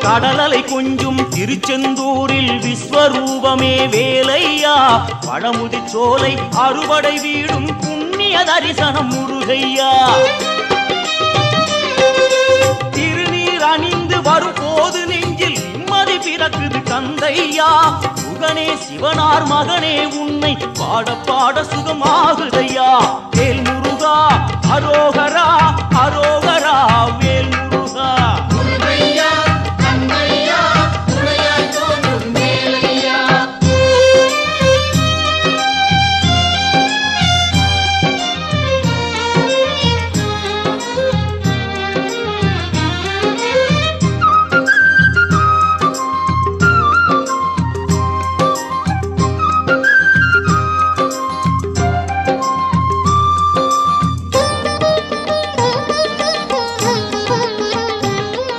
கடலலை கொஞ்சும் திருச்செந்தூரில் விஸ்வரூபமே வேலையா பழமுதி சோலை அறுபடை வீடும் புண்ணிய தரிசனம் முருகையா திருநீர் அணிந்து வரும் போது நெஞ்சில் நிம்மதி பிறக்குது கந்தையா சுகனே சிவனார் மகனே உன்னை பாட பாட சுகமாகுதையா வேல் முருகா அரோகரா அரோகரா வேல் முருகா